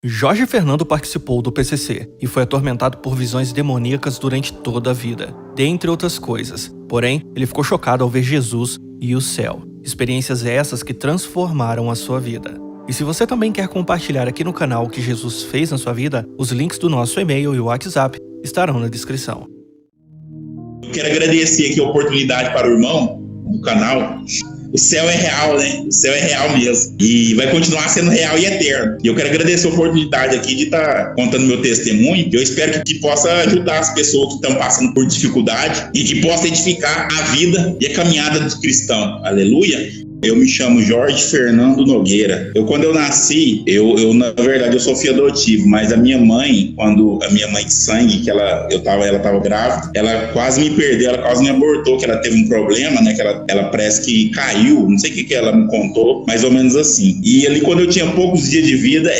Jorge Fernando participou do PCC e foi atormentado por visões demoníacas durante toda a vida, dentre outras coisas. Porém, ele ficou chocado ao ver Jesus e o céu. Experiências essas que transformaram a sua vida. E se você também quer compartilhar aqui no canal o que Jesus fez na sua vida, os links do nosso e-mail e WhatsApp estarão na descrição. Eu quero agradecer aqui a oportunidade para o irmão do canal. O céu é real, né? O céu é real mesmo. E vai continuar sendo real e eterno. E eu quero agradecer a oportunidade aqui de estar contando meu testemunho. Eu espero que possa ajudar as pessoas que estão passando por dificuldade e que possa edificar a vida e a caminhada do cristão. Aleluia! Eu me chamo Jorge Fernando Nogueira. Quando eu nasci, na verdade, eu sou filho adotivo, mas a minha mãe, quando a minha mãe de sangue, que ela estava grávida, ela quase me perdeu, ela quase me abortou, que ela teve um problema, né, que ela parece que caiu, não sei o que ela me contou, mais ou menos assim. E ali, quando eu tinha poucos dias de vida,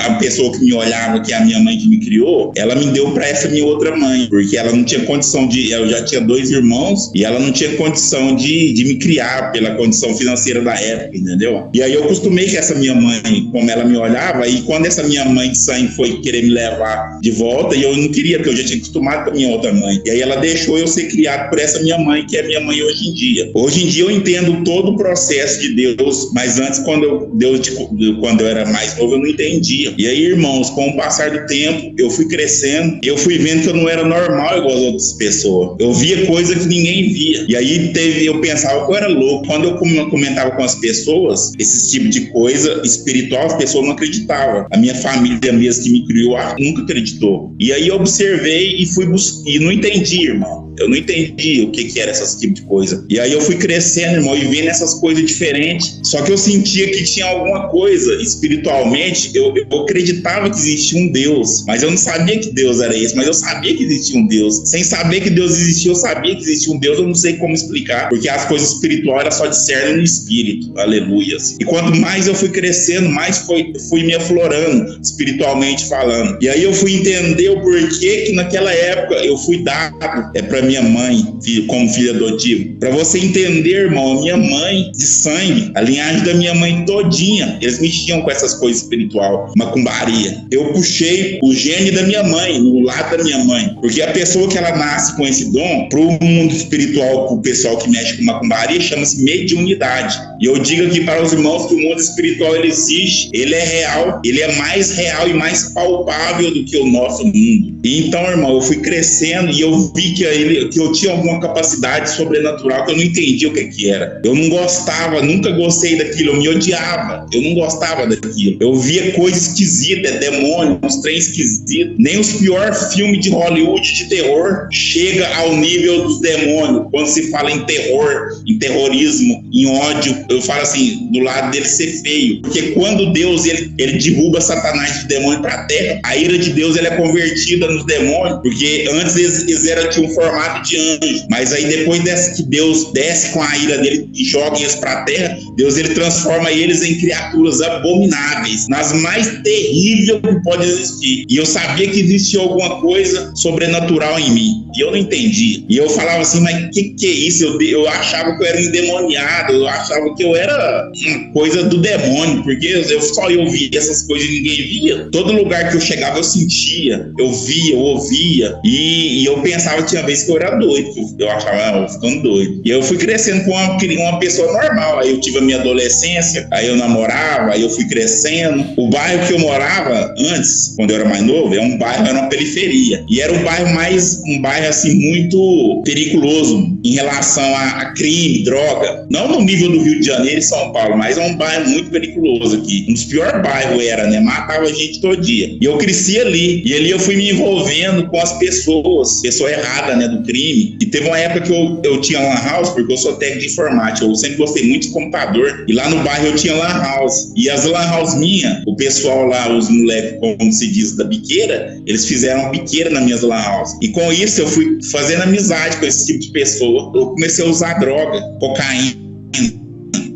a pessoa que me olhava, que é a minha mãe que me criou, ela me deu para essa minha outra mãe, porque ela não tinha condição eu já tinha 2 irmãos, e ela não tinha condição de me criar pela condição financeira da época, entendeu? E aí eu acostumei com essa minha mãe, como ela me olhava, e quando essa minha mãe de sangue foi querer me levar de volta, e eu não queria, porque eu já tinha acostumado com a minha outra mãe. E aí ela deixou eu ser criado por essa minha mãe, que é minha mãe hoje em dia. Hoje em dia eu entendo todo o processo de Deus, mas antes, quando eu era mais novo, eu não entendia. E aí, irmãos, com o passar do tempo, eu fui crescendo, eu fui vendo que eu não era normal igual as outras pessoas. Eu via coisa que ninguém via. E aí eu pensava que eu era louco. Quando eu comentava com as pessoas esse tipo de coisa espiritual, as pessoas não acreditavam. A minha família mesmo que me criou nunca acreditou. E aí eu observei e fui buscar, e não entendi, irmão. Eu não entendi o que era esse tipo de coisa. E aí eu fui crescendo, irmão, e vendo essas coisas diferentes. Só que eu sentia que tinha alguma coisa espiritualmente. Eu acreditava que existia um Deus, mas eu não sabia que Deus era esse. Mas eu sabia que existia um Deus. Sem saber que Deus existia, eu sabia que existia um Deus. Eu não sei como explicar, porque as coisas espirituais eram só discernem no espírito. Aleluia. E quanto mais eu fui crescendo, mais fui me aflorando, espiritualmente falando. E aí eu fui entender o porquê que naquela época eu fui dado para minha mãe, como filho adotivo. Para você entender, irmão, a minha mãe de sangue, a linhagem da minha mãe todinha, eles mexiam com essas coisas espiritual, macumbaria. Eu puxei o gene da minha mãe, no lado da minha mãe, porque a pessoa que ela nasce com esse dom, pro mundo espiritual, pro pessoal que mexe com macumbaria, chama-se mediunidade. E eu digo aqui para os irmãos que o mundo espiritual, ele existe, ele é real, ele é mais real e mais palpável do que o nosso mundo. E então, irmão, eu fui crescendo e eu vi que eu tinha alguma capacidade sobrenatural que eu não entendia o que era. Eu não gostava, nunca gostei daquilo, eu me odiava, eu não gostava daquilo. Eu via coisa esquisita, demônio, uns trem esquisitos. Nem os piores filmes de Hollywood de terror chega ao nível dos demônios. Quando se fala em terror, em terrorismo, em ódio, eu falo assim, do lado dele ser feio. Porque quando Deus ele derruba Satanás de demônio para a terra, a ira de Deus ela é convertida nos demônios, porque antes eles tinham um formato de anjo, mas aí depois que Deus desce com a ira dele e joga eles para a terra, Deus ele transforma eles em criaturas abomináveis, nas mais terríveis que pode existir. E eu sabia que existia alguma coisa sobrenatural em mim, e eu não entendia. E eu falava assim, mas o que é isso? Eu achava que eu era endemoniado, eu achava que eu era uma coisa do demônio, porque eu via essas coisas e ninguém via. Todo lugar que eu chegava eu sentia, eu via, eu ouvia, e eu pensava que tinha vez que eu era doido, eu achava, eu ficando doido. E eu fui crescendo com uma pessoa normal. Aí eu tive a minha adolescência, aí eu namorava, aí eu fui crescendo. O bairro que eu morava antes, quando eu era mais novo, era uma periferia. E era um bairro assim muito periculoso em relação a crime, droga. Não no nível do Rio de Janeiro e São Paulo, mas é um bairro muito periculoso aqui. Um dos piores bairros né? Matava gente todo dia. E eu cresci ali. E ali eu fui me envolvendo com as pessoa errada, né, do crime. E teve uma época que eu tinha lan house, porque eu sou técnico de informática, eu sempre gostei muito de computador, e lá no bairro eu tinha lan house. E as lan house minhas, o pessoal lá, os moleques, como se diz, da biqueira, eles fizeram biqueira nas minhas lan house. E com isso eu fui fazendo amizade com esse tipo de pessoa. Eu comecei a usar droga, cocaína,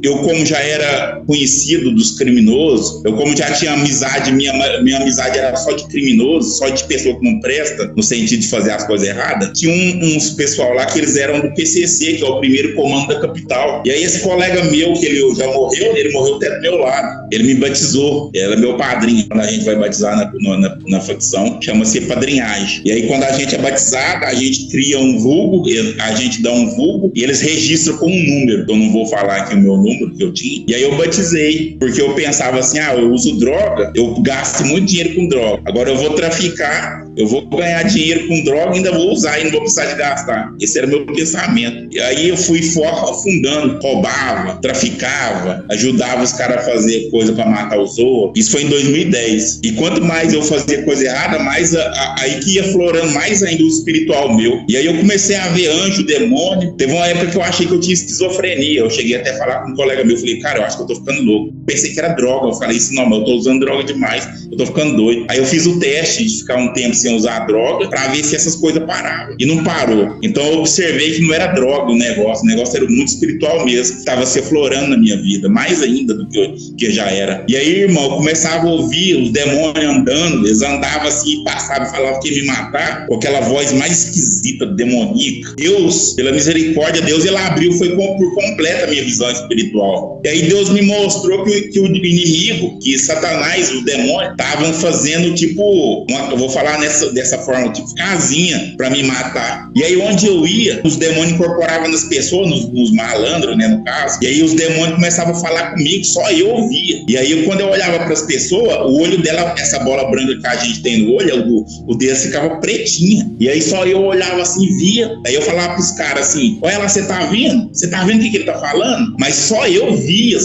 eu como já era conhecido dos criminosos, eu como já tinha amizade, minha amizade era só de criminoso, só de pessoa que não presta, no sentido de fazer as coisas erradas. Tinha uns pessoal lá que eles eram do PCC, que é o primeiro comando da capital. E aí esse colega meu, que ele já morreu, ele morreu até do meu lado. Ele me batizou, ele era meu padrinho. Quando a gente vai batizar na facção, chama-se padrinhagem. E aí quando a gente é batizado, a gente cria um vulgo, a gente dá um vulgo e eles registram com um número. Eu não vou falar aqui o meu número que eu tinha. E aí eu batizei, porque eu pensava assim, eu uso droga, eu gasto muito dinheiro com droga. Agora eu vou traficar, eu vou ganhar dinheiro com droga e ainda vou usar e não vou precisar de gastar. Esse era meu pensamento. E aí eu fui afundando, roubava, traficava, ajudava os caras a fazer coisa para matar os outros. Isso foi em 2010. E quanto mais eu fazia coisa errada, mais aí que ia florando mais ainda o espiritual meu. E aí eu comecei a ver anjo, demônio. Teve uma época que eu achei que eu tinha esquizofrenia. Eu cheguei até a falar com um colega meu, falei, cara, eu acho que eu tô ficando louco. Pensei que era droga. Eu falei isso, não, mas eu tô usando droga demais, eu tô ficando doido. Aí eu fiz o teste de ficar um tempo sem usar droga pra ver se essas coisas paravam. E não parou. Então eu observei que não era droga o negócio era muito espiritual mesmo, que tava se aflorando na minha vida, mais ainda do que já era. E aí, irmão, eu começava a ouvir os demônios andando, eles andavam assim, passavam e falavam que ia me matar, com aquela voz mais esquisita, demoníaca. Deus, pela misericórdia, Deus, ele abriu, foi por completa a minha visão espiritual. E aí Deus me mostrou que o inimigo, que Satanás, os demônios, estavam fazendo tipo, eu vou falar dessa forma, tipo casinha pra me matar. E aí onde eu ia, os demônios incorporavam nas pessoas, nos malandros, né, no caso. E aí os demônios começavam a falar comigo, só eu ouvia. E aí quando eu olhava pras pessoas, o olho dela, essa bola branca que a gente tem no olho, o dedo ficava pretinha. E aí só eu olhava assim, via. Aí eu falava pros caras assim, olha lá, você tá vendo? Você tá vendo o que ele tá falando? Mas só eu via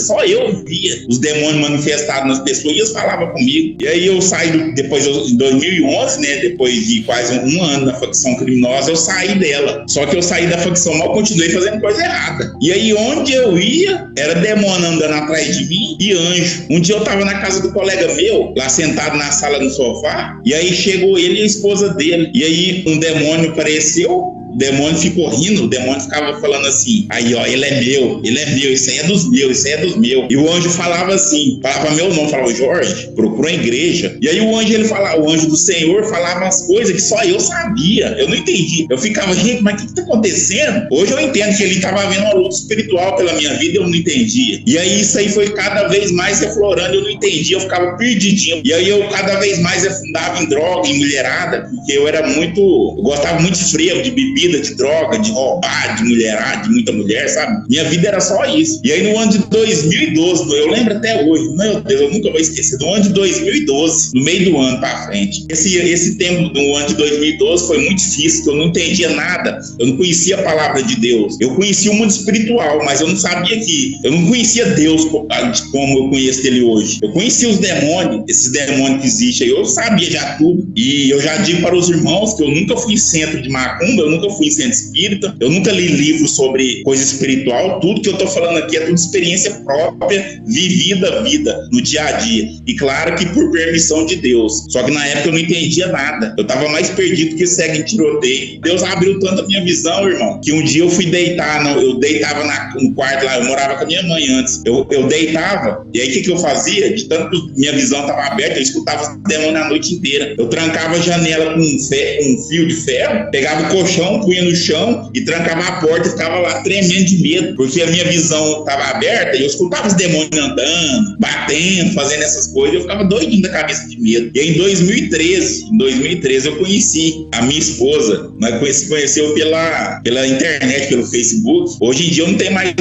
os demônios manifestados nas pessoas e eles falavam comigo. E aí eu saí, depois em 2011, né, depois de quase um ano na facção criminosa, eu saí dela. Só que eu saí da facção, mas eu continuei fazendo coisa errada. E aí onde eu ia, era demônio andando atrás de mim e anjo. Um dia eu tava na casa do colega meu, lá sentado na sala no sofá, e aí chegou ele e a esposa dele. E aí um demônio apareceu, o demônio ficou rindo, o demônio ficava falando assim, aí ó, ele é meu, isso aí é dos meus, isso aí é dos meus. E o anjo falava assim, falava meu nome, falava, Jorge, procura a igreja. E aí o anjo, o anjo do Senhor falava as coisas que só eu sabia, eu não entendi. Eu ficava, gente, mas o que tá acontecendo? Hoje eu entendo que ele estava vendo uma luta espiritual pela minha vida, eu não entendia. E aí isso aí foi cada vez mais aflorando, eu não entendia, eu ficava perdidinho. E aí eu cada vez mais afundava em droga, em mulherada, porque eu gostava muito de frevo, de bebida, de droga, de roubar, de mulherada, de muita mulher, sabe? Minha vida era só isso. E aí no ano de 2012, eu lembro até hoje, meu Deus, eu nunca vou esquecer, no ano de 2012, no meio do ano pra frente. Esse tempo do ano de 2012 foi muito difícil, porque eu não entendia nada, eu não conhecia a palavra de Deus. Eu conhecia o mundo espiritual, mas eu não sabia eu não conhecia Deus como eu conheço ele hoje. Eu conhecia os demônios, esses demônios que existem aí, eu sabia já tudo. E eu já digo para os irmãos que eu nunca fui em centro de macumba, eu nunca fui em centro espírita, eu nunca li livros sobre coisa espiritual, tudo que eu tô falando aqui é tudo experiência própria, vivida vida, no dia a dia. E claro que por permissão de Deus. Só que na época eu não entendia nada. Eu tava mais perdido que segue em tiroteio. Deus abriu tanto a minha visão, irmão, que um dia eu fui deitar, eu deitava no quarto lá, eu morava com a minha mãe antes. Eu deitava, e aí o que eu fazia? De tanto que minha visão tava aberta, eu escutava os demônios a noite inteira. Eu trancava a janela com um fio de ferro, pegava o colchão, punha no chão e trancava a porta e ficava lá tremendo de medo, porque a minha visão estava aberta e eu escutava os demônios andando, batendo, fazendo essas coisas, eu ficava doidinho da cabeça de medo. E aí, em 2013 eu conheci a minha esposa, nós conheceu pela internet, pelo Facebook. Hoje em dia eu não tenho mais,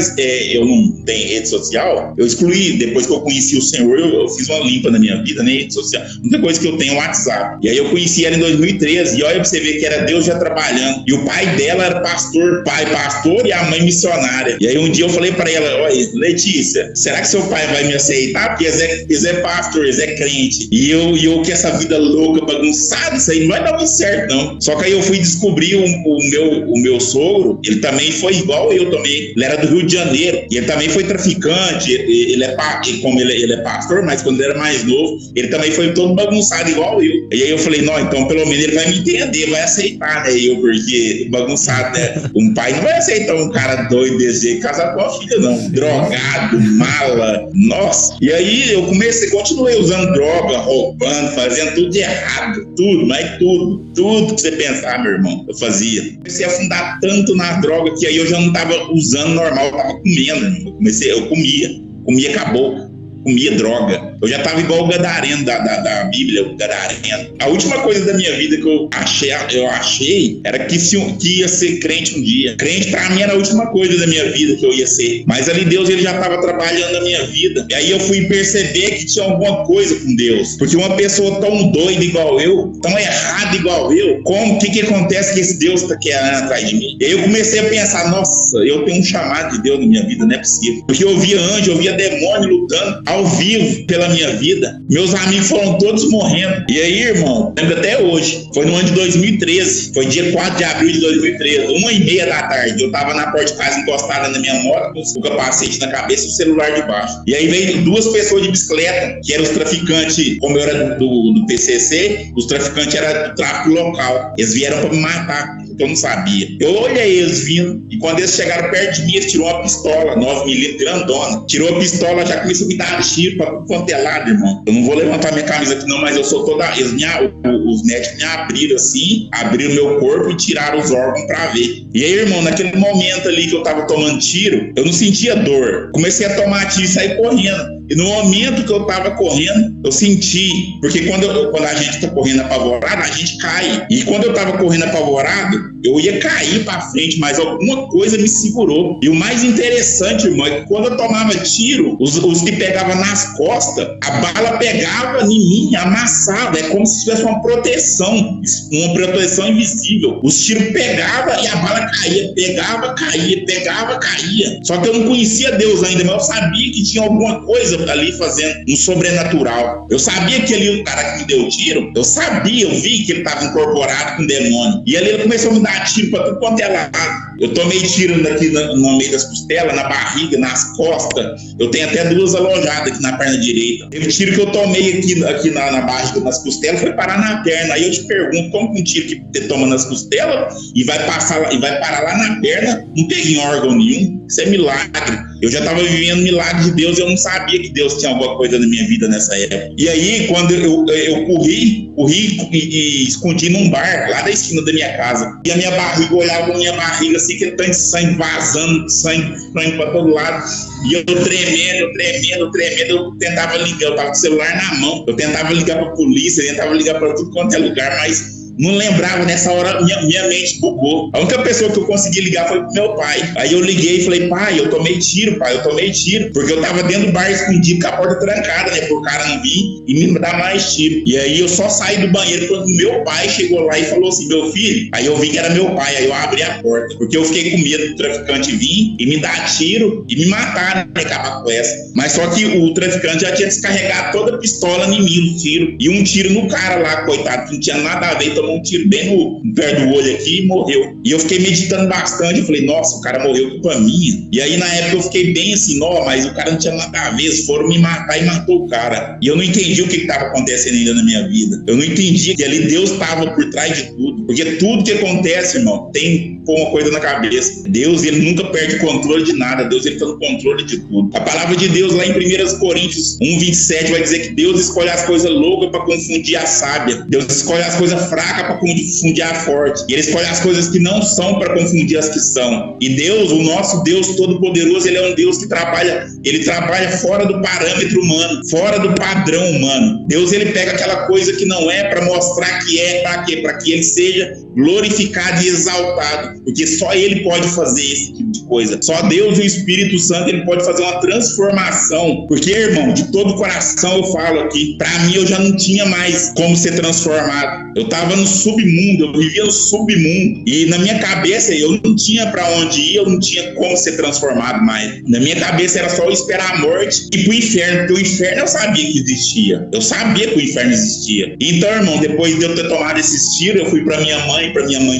eu não tenho rede social, eu excluí, depois que eu conheci o Senhor, eu fiz uma limpa na minha vida, né, rede social. A única coisa que eu tenho é o WhatsApp. E aí eu conheci ela em 2013, e olha pra você ver que era Deus já trabalhando. E o pai dela era pastor e a mãe missionária. E aí um dia eu falei pra ela, olha, Letícia, será que seu pai vai me aceitar? Porque eles é pastor, eles é crente. E eu com essa vida louca, bagunçada, isso aí não vai dar muito certo, não. Só que aí eu fui descobrir o meu sogro, ele também foi igual eu também. Ele era do Rio de Janeiro. E ele também foi traficante. Como ele é pastor, mas quando ele era mais novo, ele também foi todo bagunçado igual eu. E aí eu falei, não, então pelo menos ele vai me entender, vai aceitar, né? Porque ser bagunçado, né? Um pai não vai aceitar um cara doido desse jeito casar com a filha, não. Drogado, mala, nossa. E aí eu continuei usando droga, roubando, fazendo tudo de errado, tudo, mas tudo que você pensar, meu irmão, eu fazia. Comecei a afundar tanto na droga que aí eu já não tava usando normal, eu tava comendo, eu comia acabou. Comia droga. Eu já tava igual o Gadareno da Bíblia, o Gadareno. A última coisa da minha vida que eu achei era que ia ser crente um dia. Crente pra mim era a última coisa da minha vida que eu ia ser. Mas ali Deus, ele já tava trabalhando na minha vida. E aí eu fui perceber que tinha alguma coisa com Deus. Porque uma pessoa tão doida igual eu, tão errada igual eu, o que acontece que esse Deus tá querendo atrás de mim? E aí eu comecei a pensar, nossa, eu tenho um chamado de Deus na minha vida, não é possível. Porque eu via anjo, eu via demônio lutando ao vivo pela minha vida. Meus amigos foram todos morrendo. E aí, irmão, lembro até hoje. Foi no ano de 2013. Foi dia 4 de abril de 2013. 1h30 da tarde. Eu tava na porta de casa encostada na minha moto, com o capacete na cabeça e o celular debaixo. E aí veio duas pessoas de bicicleta, que eram os traficantes, como eu era do PCC, os traficantes eram do tráfico local. Eles vieram pra me matar, porque eu não sabia. Eu olhei eles vindo, e quando eles chegaram perto de mim, eles tirou uma pistola, 9mm, grandona. Tirou a pistola, já começou a me dar tiro pra tudo quanto é lado, irmão. Eu não vou levantar minha camisa aqui não, mas eu sou toda... Os médicos me abriram assim, abriram meu corpo e tiraram os órgãos pra ver. E aí, irmão, naquele momento ali que eu tava tomando tiro, eu não sentia dor. Comecei a tomar tiro e saí correndo. E no momento que eu tava correndo, eu senti, porque quando a gente tá correndo apavorado, a gente cai. E quando eu tava correndo apavorado, eu ia cair pra frente, mas alguma coisa me segurou. E o mais interessante, irmão, é que quando eu tomava tiro, os que pegavam nas costas, a bala pegava em mim, amassava. É como se tivesse uma proteção invisível. Os tiros pegavam e a bala caía, pegava, caía. Só que eu não conhecia Deus ainda, mas eu sabia que tinha alguma coisa ali fazendo um sobrenatural. Eu sabia que ali o cara que me deu o tiro, eu vi que ele estava incorporado com demônio. E ali ele começou a me dar tiro para tudo quanto é lado. Eu tomei tiro aqui no meio das costelas, na barriga, nas costas. Eu tenho até 2 alojadas aqui na perna direita. Teve tiro que eu tomei aqui na barriga, nas costelas, foi parar na perna. Aí eu te pergunto, como que um tiro que você toma nas costelas e vai parar lá na perna, não pega em órgão nenhum? Isso é milagre. Eu já estava vivendo milagre de Deus, eu não sabia que Deus tinha alguma coisa na minha vida nessa época. E aí, quando eu corri e escondi num bar, lá da esquina da minha casa. E a minha barriga, eu olhava a minha barriga assim, que tanto de sangue vazando, sangue para todo lado. E eu tremendo, eu tentava ligar, eu tava com o celular na mão. Eu tentava ligar pra polícia, eu tentava ligar pra tudo quanto é lugar, mas não lembrava, nessa hora minha mente bugou. A única pessoa que eu consegui ligar foi pro meu pai. Aí eu liguei e falei, pai, eu tomei tiro. Porque eu tava dentro do bar escondido com a porta trancada, né, pro cara não vir e me dar mais tiro. E aí eu só saí do banheiro quando meu pai chegou lá e falou assim, meu filho. Aí eu vi que era meu pai, aí eu abri a porta, porque eu fiquei com medo do traficante vir e me dar tiro e me matar, né, acabar com essa. Mas só que o traficante já tinha descarregado toda a pistola em mim, o tiro. E um tiro no cara lá, coitado, que não tinha nada a ver, tomou um tiro bem no pé do olho aqui e morreu. E eu fiquei meditando bastante, eu falei, nossa, o cara morreu culpa minha. E aí na época eu fiquei bem assim, mas o cara não tinha nada a ver, eles foram me matar e matou o cara. E eu não entendi o que estava acontecendo ainda na minha vida. Eu não entendi que ali Deus estava por trás de tudo. Porque tudo que acontece, irmão, tem uma coisa na cabeça. Deus, ele nunca perde o controle de nada. Deus, ele está no controle de tudo. A palavra de Deus lá em 1 Coríntios 1:27 vai dizer que Deus escolhe as coisas loucas para confundir a sábia. Deus escolhe as coisas fracas para confundir a forte. E ele escolhe as coisas que não são para confundir as que são. E Deus, o nosso Deus Todo-Poderoso, ele é um Deus que trabalha fora do parâmetro humano, fora do padrão humano. Deus, ele pega aquela coisa que não é para mostrar que é, para quê? Para que ele seja glorificado e exaltado. Porque só ele pode fazer esse tipo de coisa. Só Deus e o Espírito Santo, ele pode fazer uma transformação. Porque, irmão, de todo o coração eu falo aqui, para mim eu já não tinha mais como ser transformado. Eu estava no submundo, eu vivia no submundo. E na minha cabeça eu não tinha para onde ir, eu não tinha como ser transformado mais. Na minha cabeça era só eu esperar a morte e ir pro inferno, porque o inferno eu sabia que existia. Eu sabia que o inferno existia. Então, irmão, depois de eu ter tomado esses tiros, eu fui para minha mãe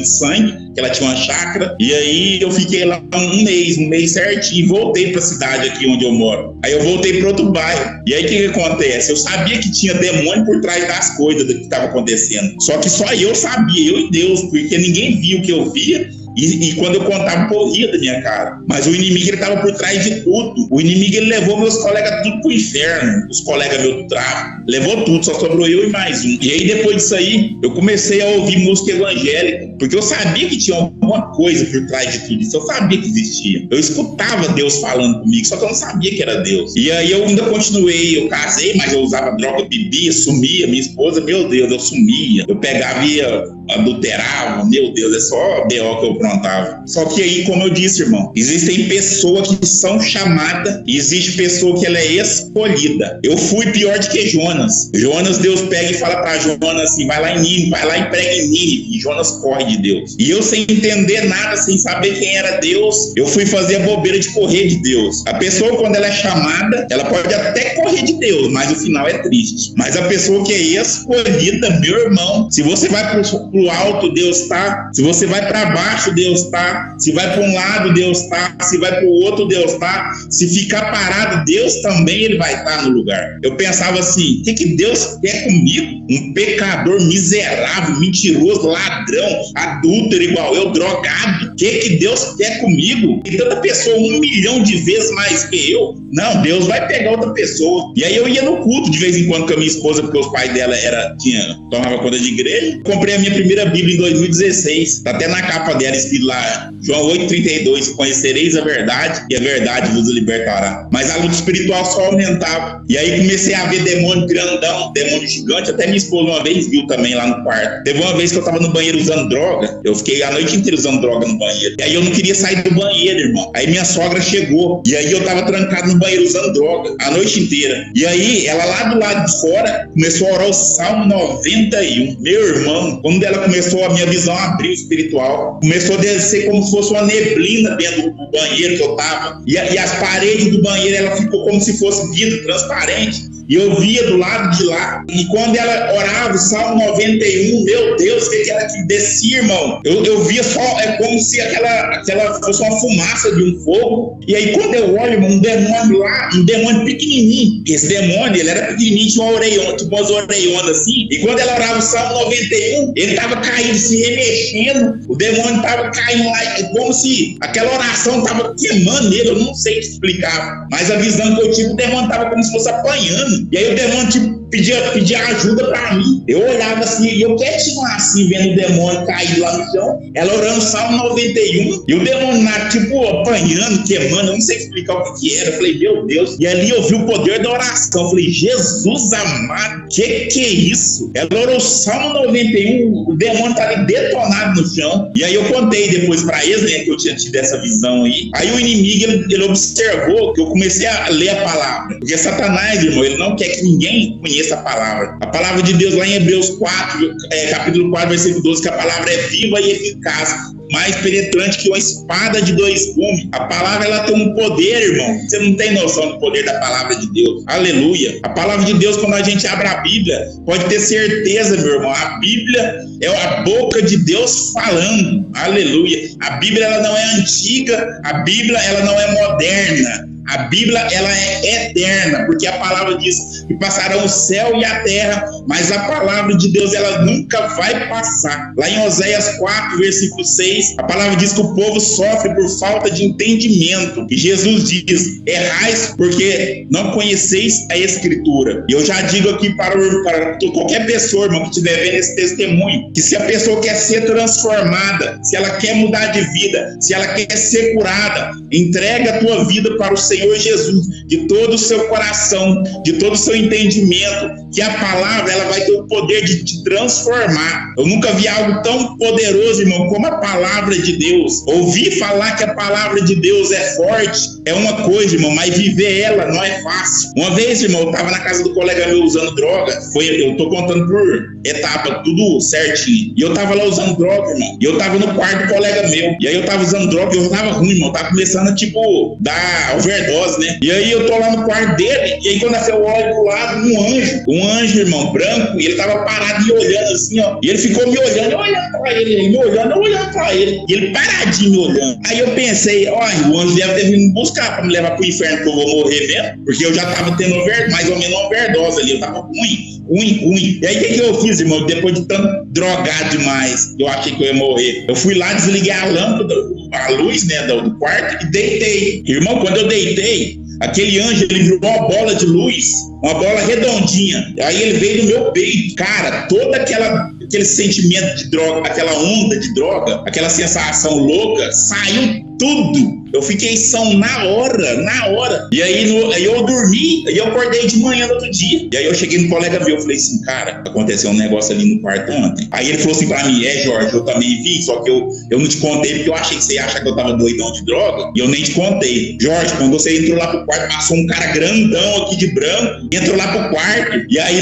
de sangue, que ela tinha uma chácara. E aí eu fiquei lá um mês certinho, e voltei pra cidade aqui onde eu moro. Aí eu voltei para outro bairro. E aí o que acontece? Eu sabia que tinha demônio por trás das coisas que estava acontecendo. Só que só eu sabia, eu e Deus, porque ninguém via o que eu via. E quando eu contava, corria da minha cara. Mas o inimigo, ele estava por trás de tudo. O inimigo, ele levou meus colegas tudo pro inferno. Os colegas meus do tráfico. Levou tudo, só sobrou eu e mais um. E aí, depois disso aí, eu comecei a ouvir música evangélica. Porque eu sabia que tinha alguma coisa por trás de tudo isso. Eu sabia que existia. Eu escutava Deus falando comigo, só que eu não sabia que era Deus. E aí eu ainda continuei. Eu casei, mas eu usava droga, bebia, sumia. Minha esposa, meu Deus, eu sumia. Eu pegava e adulterava. Meu Deus, é só B.O. que eu aprontava. Só que aí, como eu disse, irmão, existem pessoas que são chamadas e existe pessoa que ela é escolhida. Eu fui pior do que Jonas. Jonas, Deus pega e fala pra Jonas assim, vai lá em Nínive, vai lá e prega em Nínive. E Jonas corre de Deus. E eu, sem entender nada, sem saber quem era Deus, eu fui fazer a bobeira de correr de Deus. A pessoa, quando ela é chamada, ela pode até correr de Deus, mas o final é triste. Mas a pessoa que é escolhida, meu irmão, se você vai pro alto, Deus tá. Se você vai para baixo, Deus tá. Se vai para um lado, Deus tá. Se vai para o outro, Deus tá. Se ficar parado, Deus também, ele vai estar no lugar. Eu pensava assim, o que Deus quer comigo? Um pecador miserável, mentiroso, ladrão, adúltero igual eu, drogado. O que Deus quer comigo? E tanta pessoa 1 milhão de vezes mais que eu. Não, Deus vai pegar outra pessoa. E aí eu ia no culto de vez em quando com a minha esposa, porque os pais dela tomava conta de igreja. Comprei a minha primeira Bíblia em 2016. Tá até na capa dela escrito lá, João 8,32, conhecereis a verdade e a verdade vos libertará. Mas a luta espiritual só aumentava. E aí comecei a ver demônio grandão, demônio gigante. Até minha esposa uma vez viu também lá no quarto. Teve uma vez que eu tava no banheiro usando droga. Eu fiquei a noite inteira usando droga no banheiro. E aí eu não queria sair do banheiro, irmão. Aí minha sogra chegou. E aí eu tava trancado no banheiro usando droga a noite inteira. E aí ela lá do lado de fora começou a orar o Salmo 91. Meu irmão, quando ela começou, a minha visão abriu espiritual. Começou a descer como se fosse uma neblina dentro do banheiro que eu tava. E as paredes do banheiro, ela ficou como se fosse vidro transparente. E eu via do lado de lá. E quando ela orava o Salmo 91, meu Deus, o que era que descia, irmão? Eu via só, é como se aquela fosse uma fumaça de um fogo. E aí quando eu olho, irmão, um demônio lá, um demônio pequenininho. Esse demônio, ele era pequenininho, tinha uma orelhona, tipo umas orelhonas assim. E quando ela orava o Salmo 91, ele tava caindo, se remexendo. O demônio tava caindo lá, como se aquela oração tava queimando nele. Eu não sei te explicar. Mas a visão que eu tive, o demônio tava como se fosse apanhando. E aí o demônio pedia ajuda pra mim. Eu olhava assim, e eu quietinho lá assim, vendo o demônio cair lá no chão, ela orando o Salmo 91, e o demônio lá, tipo, apanhando, queimando, eu não sei explicar o que era. Eu falei, meu Deus. E ali eu vi o poder da oração. Eu falei, Jesus amado, que é isso? Ela orou o Salmo 91, o demônio tá ali detonado no chão. E aí eu contei depois pra eles, né, que eu tinha tido essa visão aí. Aí o inimigo, ele observou que eu comecei a ler a palavra. Porque Satanás, irmão, ele não quer que ninguém conheça a palavra. A palavra de Deus lá em Hebreus 4, capítulo 4, versículo 12, que a palavra é viva e eficaz, mais penetrante que uma espada de 2 gumes. A palavra, ela tem um poder, irmão. Você não tem noção do poder da palavra de Deus. Aleluia. A palavra de Deus, quando a gente abre a Bíblia, pode ter certeza, meu irmão, a Bíblia é a boca de Deus falando. Aleluia. A Bíblia, ela não é antiga, a Bíblia, ela não é moderna. A Bíblia, ela é eterna, porque a palavra diz que passarão o céu e a terra, mas a palavra de Deus, ela nunca vai passar. Lá em Oséias 4, versículo 6, a palavra diz que o povo sofre por falta de entendimento. E Jesus diz, errais porque não conheceis a Escritura. E eu já digo aqui para qualquer pessoa, irmão, que estiver vendo esse testemunho, que se a pessoa quer ser transformada, se ela quer mudar de vida, se ela quer ser curada, entrega a tua vida para o Senhor Jesus, de todo o seu coração, de todo o seu entendimento, que a palavra, ela vai ter o poder de te transformar. Eu nunca vi algo tão poderoso, irmão, como a palavra de Deus. Ouvi falar que a palavra de Deus é forte, é uma coisa, irmão, mas viver ela não é fácil. Uma vez, irmão, eu tava na casa do colega meu usando droga. Eu tô contando por etapa, tudo certinho. E eu tava lá usando droga, irmão. E eu tava no quarto do colega meu. E aí eu tava usando droga e eu tava ruim, irmão. Eu tava começando a, tipo, dar overdose, né? E aí eu tô lá no quarto dele. E aí quando eu olho pro lado, um anjo, irmão, branco. E ele tava parado me olhando assim, ó. E ele ficou me olhando, eu olhando pra ele. Ele me olhando, eu olhando pra ele. E ele paradinho me olhando. Aí eu pensei, ó, o anjo deve ter vindo me buscar pra me levar pro inferno, que eu vou morrer mesmo. Porque eu já tava tendo mais ou menos uma overdose ali. Eu tava ruim. E aí o que eu fiz, irmão? Depois de tanto drogar demais, eu achei que eu ia morrer. Eu fui lá, desliguei a lâmpada, a luz, né, do quarto e deitei. Irmão, quando eu deitei, aquele anjo, ele virou uma bola de luz, uma bola redondinha. Aí ele veio no meu peito. Cara, todo aquele sentimento de droga, aquela onda de droga, aquela sensação louca, saiu tudo. Eu fiquei são na hora. E aí eu dormi, e eu acordei de manhã no outro dia. E aí eu cheguei no colega meu, eu falei assim, cara, aconteceu um negócio ali no quarto ontem. Aí ele falou assim pra mim, Jorge, eu também vi, só que eu não te contei porque eu achei que você ia achar que eu tava doidão de droga, e eu nem te contei. Jorge, quando você entrou lá pro quarto, passou um cara grandão aqui de branco, entrou lá pro quarto, e aí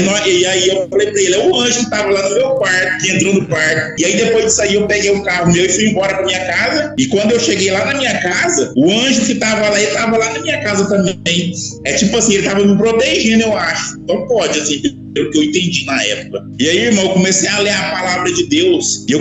eu falei pra ele, é o anjo que tava lá no meu quarto, que entrou no quarto. E aí depois disso aí eu peguei o carro meu e fui embora pra minha casa, e quando eu cheguei lá na minha casa, o anjo que tava lá, ele tava lá na minha casa também. É tipo assim, ele tava me protegendo, eu acho. Então pode, assim, pelo que eu entendi na época. E aí, irmão, eu comecei a ler a palavra de Deus. E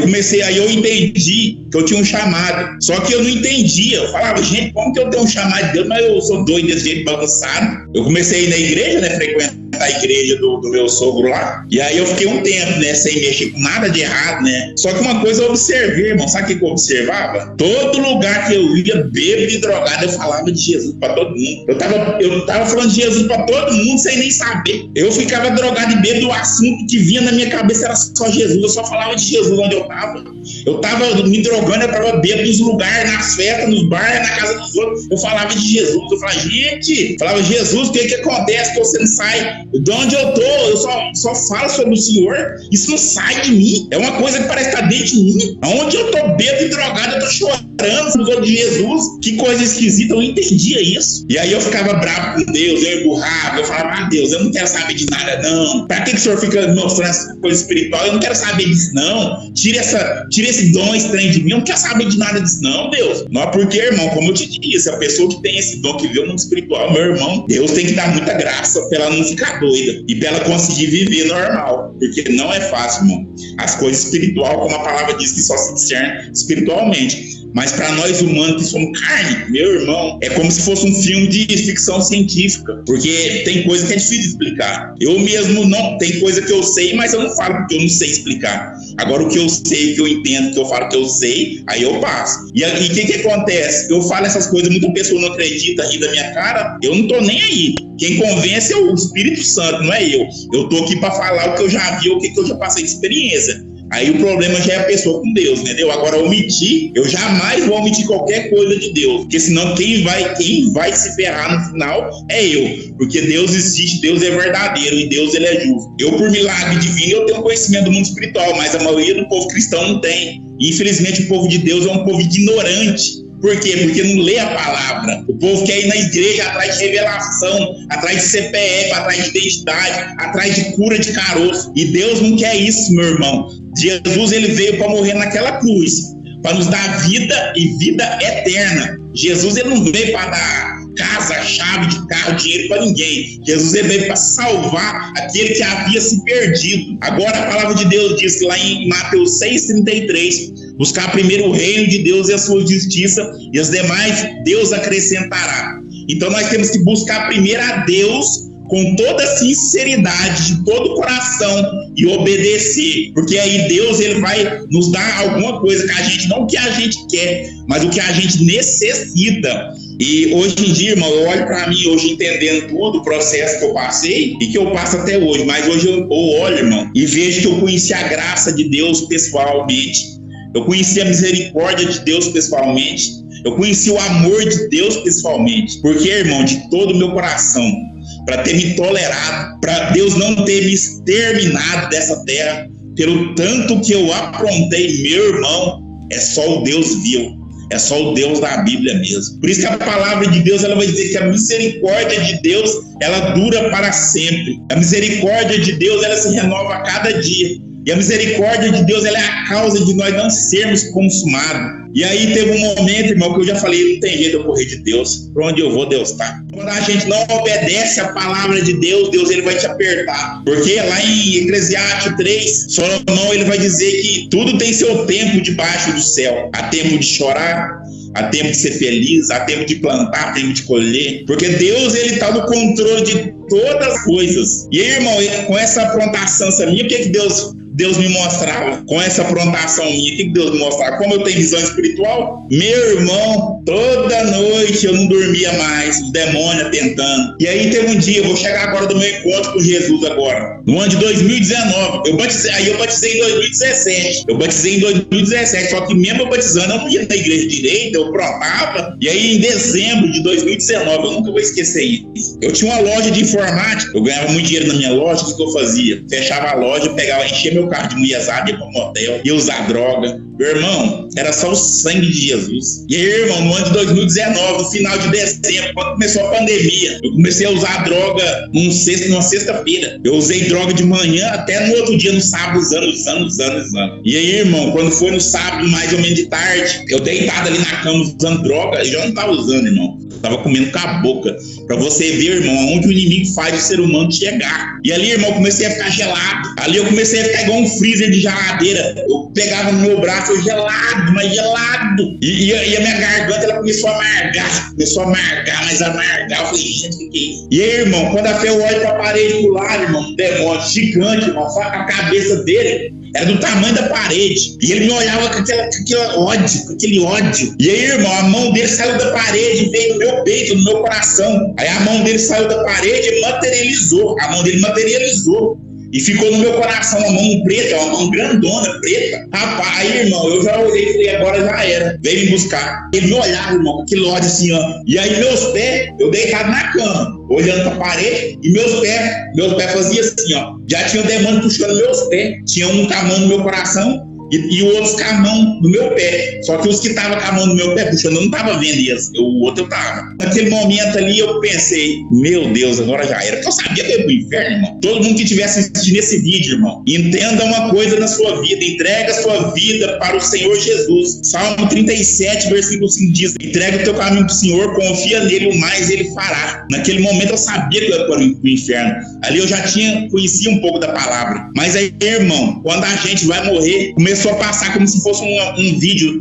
aí eu entendi que eu tinha um chamado. Só que eu não entendia. Eu falava, gente, como que eu tenho um chamado de Deus, mas eu sou doido desse jeito bagunçado? Eu comecei a ir na igreja, né, frequentar a igreja do meu sogro lá. E aí eu fiquei um tempo, né, sem mexer com nada de errado, né. Só que uma coisa eu observei, irmão, sabe o que eu observava? Todo lugar que eu ia, bêbado e drogado, eu falava de Jesus pra todo mundo. Eu tava falando de Jesus pra todo mundo sem nem saber. Eu ficava drogado e bêbado, o assunto que vinha na minha cabeça era só Jesus. Eu só falava de Jesus onde eu tava. Eu tava me drogando, eu tava bêbado nos lugares, nas festas, nos bares, na casa dos outros. Eu falava de Jesus. Eu falava, gente, Jesus, o que acontece que você não sai? De onde eu tô, eu só falo sobre o Senhor. Isso não sai de mim. É uma coisa que parece estar dentro de mim. Onde eu tô bêbado e drogado, eu tô chorando de Jesus. Que coisa esquisita, eu não entendia isso. E aí eu ficava bravo com Deus, eu emburrava, eu falava, Deus, eu não quero saber de nada, não. Pra que o Senhor fica mostrando essa coisa espiritual? Eu não quero saber disso, não. Tira esse dom estranho de mim, eu não quero saber de nada disso, não, Deus. Não é porque, irmão, como eu te disse, a pessoa que tem esse dom, que vê o mundo espiritual, meu irmão, Deus tem que dar muita graça pra ela não ficar doida e pra ela conseguir viver normal, porque não é fácil, irmão. As coisas espirituais, como a palavra diz, que só se discerne espiritualmente. Mas para nós humanos que somos carne, meu irmão, é como se fosse um filme de ficção científica, porque tem coisa que é difícil de explicar. Eu mesmo não, tem coisa que eu sei, mas eu não falo porque eu não sei explicar. Agora o que eu sei, o que eu entendo, o que eu falo que eu sei, aí eu passo. E o que acontece? Eu falo essas coisas, muita pessoa não acredita, ri da minha cara, eu não tô nem aí. Quem convence é o Espírito Santo, não é eu. Eu tô aqui para falar o que eu já vi, o que eu já passei de experiência. Aí o problema já é a pessoa com Deus, entendeu? Agora omitir, eu jamais vou omitir qualquer coisa de Deus, porque senão quem vai se ferrar no final é eu, porque Deus existe, Deus é verdadeiro e Deus ele é justo. Eu por milagre divino eu tenho conhecimento do mundo espiritual, mas a maioria do povo cristão não tem. E, infelizmente o povo de Deus é um povo ignorante. Por quê? Porque não lê a palavra. O povo quer ir na igreja atrás de revelação, atrás de CPF, atrás de identidade, atrás de cura de caroço. E Deus não quer isso, meu irmão. Jesus ele veio para morrer naquela cruz, para nos dar vida e vida eterna. Jesus ele não veio para dar casa, chave de carro, dinheiro para ninguém. Jesus ele veio para salvar aquele que havia se perdido. Agora a palavra de Deus diz que lá em Mateus 6,33, buscar primeiro o reino de Deus e a sua justiça, e as demais Deus acrescentará. Então nós temos que buscar primeiro a Deus com toda a sinceridade, de todo o coração, e obedecer, porque aí Deus ele vai nos dar alguma coisa que a gente, não o que a gente quer, mas o que a gente necessita. E hoje em dia, irmão, eu olho para mim hoje entendendo tudo o processo que eu passei e que eu passo até hoje, mas hoje eu olho, irmão, e vejo que eu conheci a graça de Deus pessoalmente, eu conheci a misericórdia de Deus pessoalmente, eu conheci o amor de Deus pessoalmente, porque, irmão, de todo o meu coração, para ter me tolerado, para Deus não ter me exterminado dessa terra, pelo tanto que eu aprontei, meu irmão, é só o Deus vivo. É só o Deus da Bíblia mesmo. Por isso que a palavra de Deus, ela vai dizer que a misericórdia de Deus, ela dura para sempre. A misericórdia de Deus, ela se renova a cada dia. E a misericórdia de Deus, ela é a causa de nós não sermos consumados. E aí teve um momento, irmão, que eu já falei, não tem jeito de eu correr de Deus. Para onde eu vou, Deus está. Quando a gente não obedece a palavra de Deus, Deus ele vai te apertar. Porque lá em Eclesiastes 3, Salomão ele vai dizer que tudo tem seu tempo debaixo do céu. Há tempo de chorar, há tempo de ser feliz, há tempo de plantar, há tempo de colher. Porque Deus ele está no controle de todas as coisas. E aí, irmão, com essa aprontação minha, o que Deus me mostrava? Com essa aprontação minha, o que Deus me mostrava? Como eu tenho visão espiritual, meu irmão, toda noite eu não dormia mais, os demônios tentando. E aí teve um dia, eu vou chegar agora do meu encontro com Jesus agora, no ano de 2019. Eu batizei em 2017. Eu batizei em 2017, só que mesmo eu batizando, eu não ia na igreja direita, eu aprontava. E aí em dezembro de 2019, eu nunca vou esquecer isso. Eu tinha uma loja de informática, eu ganhava muito dinheiro na minha loja, o que eu fazia? Fechava a loja, pegava, enchia meu carro de mulherzada, ia para um motel, ia usar droga. Meu irmão, era só o sangue de Jesus. E aí, irmão, no ano de 2019, no final de dezembro, quando começou a pandemia, eu comecei a usar droga numa sexta-feira. Eu usei droga de manhã até no outro dia, no sábado, usando. E aí, irmão, quando foi no sábado, mais ou menos de tarde, eu deitado ali na cama usando droga, eu já não estava usando, irmão. Eu estava comendo com a boca. Pra você ver, irmão, aonde o inimigo faz o ser humano chegar. E ali, irmão, eu comecei a ficar gelado. Ali eu comecei a ficar igual um freezer de geladeira. Eu pegava no meu braço, eu gelado, mas gelado. E a minha garganta, ela começou a amargar. Mas amargar. Eu falei, gente, o que é isso? E aí, irmão, quando a fé olha pra parede do lado, irmão, um demônio gigante, irmão, só que a cabeça dele era do tamanho da parede. E ele me olhava com aquele ódio. E aí, irmão, a mão dele saiu da parede e veio no meu peito, no meu coração. Aí a mão dele saiu da parede e materializou. E ficou no meu coração uma mão preta, uma mão grandona, preta. Rapaz, aí, irmão, eu já olhei e falei, agora já era. Veio me buscar. Ele me olhava, irmão, com aquele ódio assim, ó. E aí meus pés, eu deitado na cama, olhando pra parede, e meus pés faziam assim, ó. Já tinha o demônio puxando meus pés. Tinha um com a mão no meu coração e o outro com a mão no meu pé. Só que os que estavam com a mão no meu pé puxando, eu não tava vendo isso. O outro eu tava. Naquele momento ali eu pensei, meu Deus, agora já era. Porque eu sabia que eu ia pro inferno, irmão. Todo mundo que estivesse assistindo esse vídeo, irmão, entenda uma coisa na sua vida. Entrega a sua vida para o Senhor Jesus. Salmo 37, versículo 5 diz, entrega o teu caminho pro Senhor, confia nele, o mais ele fará. Naquele momento eu sabia que eu ia pro inferno. Ali eu já conhecia um pouco da palavra. Mas aí, irmão, quando a gente vai morrer, começou a passar como se fosse um vídeo,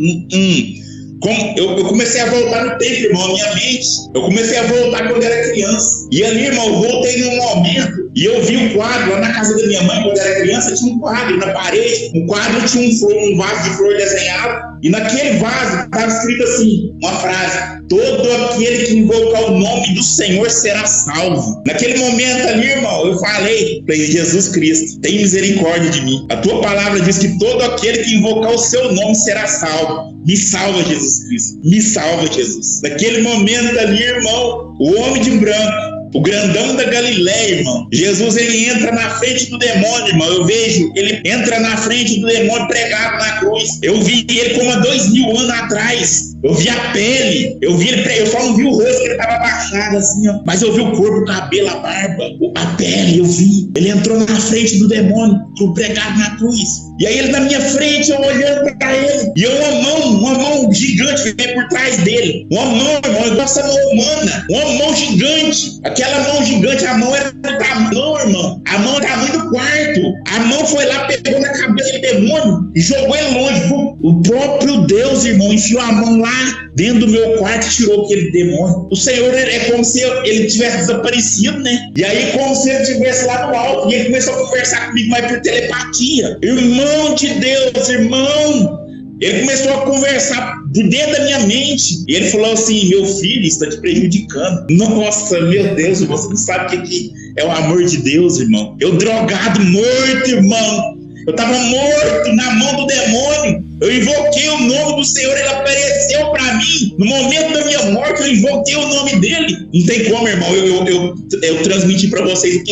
eu comecei a voltar no tempo, irmão, a minha mente. Eu comecei a voltar quando era criança. E ali, irmão, eu voltei num momento e eu vi um quadro lá na casa da minha mãe, quando era criança, tinha um quadro na parede. Um quadro tinha um vaso de flor desenhado. E naquele vaso estava escrito assim, uma frase: todo aquele que invocar o nome do Senhor será salvo. Naquele momento ali, irmão, eu falei, Jesus Cristo, tem misericórdia de mim. A tua palavra diz que todo aquele que invocar o seu nome será salvo. Me salva, Jesus Cristo. Me salva, Jesus. Naquele momento ali, irmão, o homem de branco, o grandão da Galileia, irmão, Jesus, ele entra na frente do demônio, irmão. Eu vejo, ele entra na frente do demônio pregado na cruz. Eu vi ele como há 2000 anos atrás. Eu vi a pele, eu só não vi o rosto, que ele estava abaixado assim, ó. Mas eu vi o corpo, o cabelo, a barba, a pele, eu vi. Ele entrou na frente do demônio, pregado na cruz. E aí ele na minha frente, eu olhando para ele. E uma mão gigante veio por trás dele. Uma mão, irmão, igual essa mão humana. Uma mão gigante. Aquela mão gigante, a mão era do tamanho, irmão. A mão era do tamanho do quarto. A mão foi lá, pegou na cabeça do demônio e jogou ele longe. O próprio Deus, irmão, enfiou a mão lá dentro do meu quarto e tirou aquele demônio. O Senhor é como se ele tivesse desaparecido, né? E aí, como se ele estivesse lá no alto. E ele começou a conversar comigo, mas por telepatia. Irmão de Deus, irmão. Ele começou a conversar de dentro da minha mente. E ele falou assim: meu filho, isso está te prejudicando. Nossa, meu Deus, você não sabe o que é o amor de Deus, irmão. Eu drogado, morto, irmão. Eu estava morto na mão do demônio. Eu invoquei o nome do Senhor, Ele apareceu para mim. No momento da minha morte, eu invoquei o nome dEle. Não tem como, irmão, eu transmiti para vocês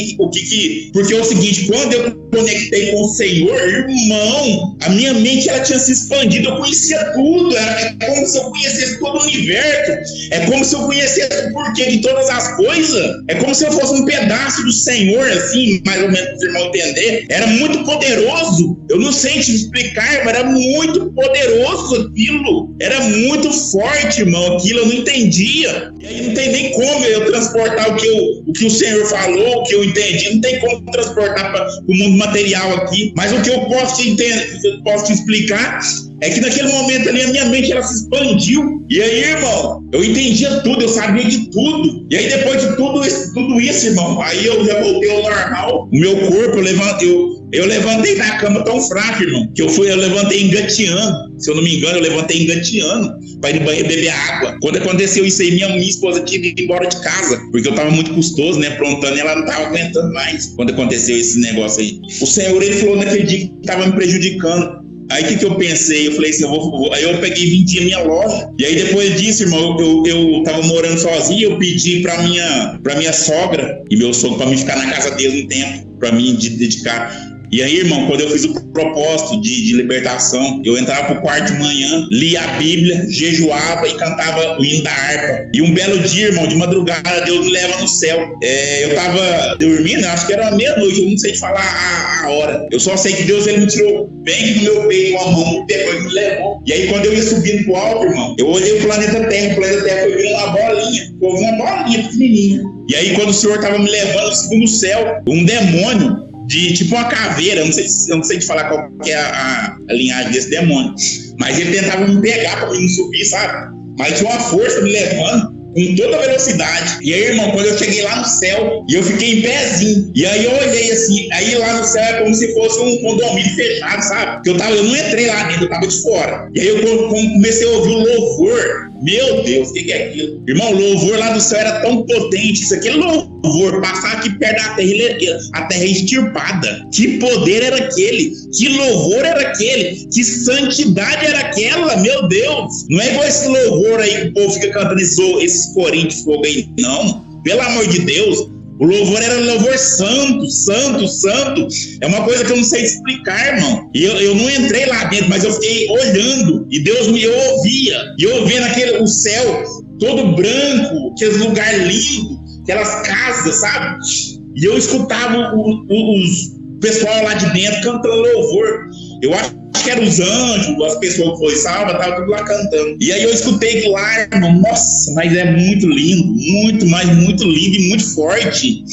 porque é o seguinte, quando eu conectei com o Senhor, irmão, a minha mente ela tinha se expandido, eu conhecia tudo, é como se eu conhecesse todo o universo, é como se eu conhecesse o porquê de todas as coisas, é como se eu fosse um pedaço do Senhor, assim, mais ou menos para os irmãos entender. Era muito poderoso, eu não sei te explicar, mas era muito poderoso aquilo, era muito forte, irmão, aquilo eu não entendia, e aí não tem nem como eu transportar o que o Senhor falou, o que eu entendi, não tem como transportar para o mundo material aqui, mas o que eu posso te entender, eu posso te explicar é que naquele momento ali a minha mente ela se expandiu, e aí, irmão, eu entendia tudo, eu sabia de tudo, e aí depois de tudo isso, irmão, aí eu já voltei ao normal, o meu corpo, eu levantei da cama tão fraco, irmão, que eu levantei engateando, se eu não me engano, eu levantei engateando para ir no banheiro beber água. Quando aconteceu isso aí, minha esposa tinha ido embora de casa, porque eu tava muito custoso, né, aprontando, e ela não tava aguentando mais quando aconteceu esse negócio aí. O Senhor, Ele falou naquele dia que tava me prejudicando. Aí o que eu pensei? Eu falei assim, aí eu peguei e vendi a minha loja. E aí depois disso, irmão, eu tava morando sozinho, eu pedi pra minha sogra e meu sogro pra mim ficar na casa deles um tempo, pra mim dedicar. E aí, irmão, quando eu fiz o propósito de libertação, eu entrava pro quarto de manhã, lia a Bíblia, jejuava e cantava o hino da harpa. E um belo dia, irmão, de madrugada, Deus me leva no céu. Eu tava dormindo, acho que era meia-noite, eu não sei te falar a hora. Eu só sei que Deus, Ele me tirou bem do meu peito, uma mão, depois me levou. E aí, quando eu ia subindo pro alto, irmão, eu olhei o planeta Terra foi vindo uma bolinha pequenininha. E aí, quando o Senhor tava me levando no segundo céu, um demônio, de tipo uma caveira, eu não sei te falar qual que é a linhagem desse demônio, mas ele tentava me pegar para mim não subir, sabe? Mas tinha uma força me levando com toda a velocidade. E aí, irmão, quando eu cheguei lá no céu, e eu fiquei em pezinho, e aí eu olhei assim, aí lá no céu é como se fosse um condomínio fechado, sabe? Porque eu não entrei lá dentro, eu tava de fora. E aí eu comecei a ouvir o louvor. Meu Deus, o que é aquilo? Irmão, o louvor lá do céu era tão potente. Isso aqui é louvor. Passar aqui perto da terra, a terra é extirpada. Que poder era aquele? Que louvor era aquele? Que santidade era aquela? Meu Deus! Não é igual esse louvor aí que o povo fica cantando esses corinhos de fogo aí, não. Pelo amor de Deus. O louvor era louvor santo, santo, santo. É uma coisa que eu não sei explicar, irmão. E eu não entrei lá dentro, mas eu fiquei olhando. E Deus me ouvia. E eu vendo o céu todo branco, aqueles lugares lindos, aquelas casas, sabe? E eu escutava os pessoal lá de dentro cantando louvor. Eu acho que eram os anjos, as pessoas que foram salvas, estavam tudo lá cantando. E aí eu escutei aquilo lá, irmão, nossa, mas é muito lindo, muito, mas muito lindo e muito forte.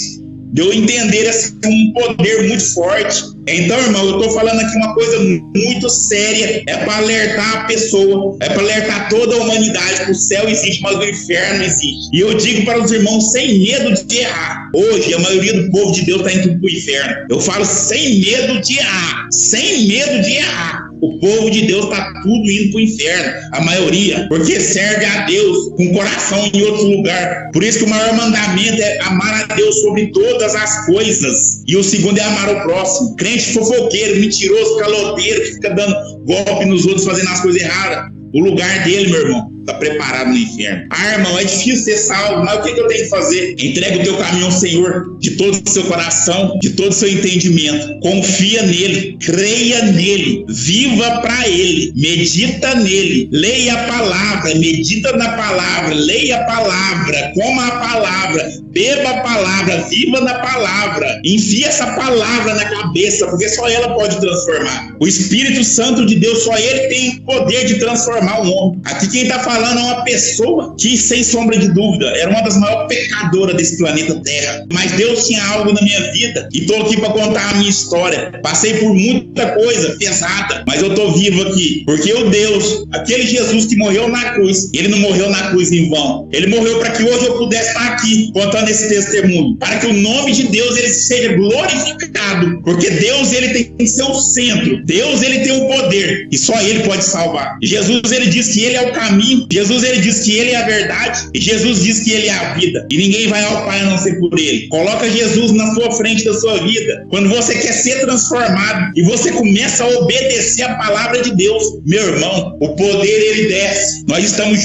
Deu a entender assim, um poder muito forte. Então, irmão, eu estou falando aqui uma coisa muito séria. É para alertar a pessoa, é para alertar toda a humanidade que o céu existe, mas o inferno existe. E eu digo para os irmãos sem medo de errar. Hoje, a maioria do povo de Deus está indo para o inferno. Eu falo sem medo de errar, sem medo de errar. O povo de Deus está tudo indo para o inferno, a maioria, porque serve a Deus com o coração em outro lugar. Por isso que o maior mandamento é amar a Deus sobre todas as coisas. E o segundo é amar o próximo. Crente fofoqueiro, mentiroso, caloteiro, que fica dando golpe nos outros, fazendo as coisas erradas. O lugar dele, meu irmão, está preparado no inferno. Ah, irmão, é difícil ser salvo, mas o que eu tenho que fazer? Entrega o teu caminho ao Senhor de todo o seu coração, de todo o seu entendimento. Confia nele, creia nele, viva para ele, medita nele, leia a palavra, medita na palavra, leia a palavra, coma a palavra, beba a palavra, viva na palavra, enfia essa palavra na cabeça, porque só ela pode transformar. O Espírito Santo de Deus, só ele tem o poder de transformar um homem. Aqui quem está falando é uma pessoa que, sem sombra de dúvida, era uma das maiores pecadoras desse planeta Terra. Mas Deus tinha algo na minha vida e estou aqui para contar a minha história. Passei por muita coisa pesada, mas eu estou vivo aqui, porque o Deus, aquele Jesus que morreu na cruz, ele não morreu na cruz em vão. Ele morreu para que hoje eu pudesse estar aqui contando levando esse testemunho, para que o nome de Deus ele seja glorificado, porque Deus ele tem que ser o centro, Deus ele tem o poder e só ele pode salvar. Jesus ele diz que ele é o caminho, Jesus ele diz que ele é a verdade e Jesus diz que ele é a vida e ninguém vai ao Pai a não ser por ele. Coloca Jesus na sua frente da sua vida. Quando você quer ser transformado e você começa a obedecer a palavra de Deus, meu irmão, o poder ele desce. Nós estamos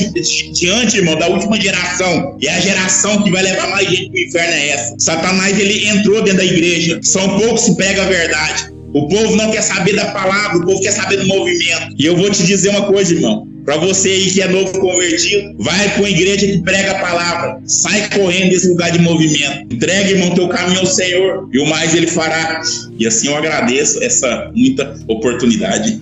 diante, irmão, da última geração, e é a geração que vai levar mais gente pro inferno é essa. Satanás ele entrou dentro da igreja, são poucos que pregam a verdade. O povo não quer saber da palavra, o povo quer saber do movimento. E eu vou te dizer uma coisa, irmão, para você aí que é novo convertido, vai para uma igreja que prega a palavra, sai correndo desse lugar de movimento, entrega, irmão, teu caminho ao Senhor e o mais ele fará. E assim eu agradeço essa muita oportunidade.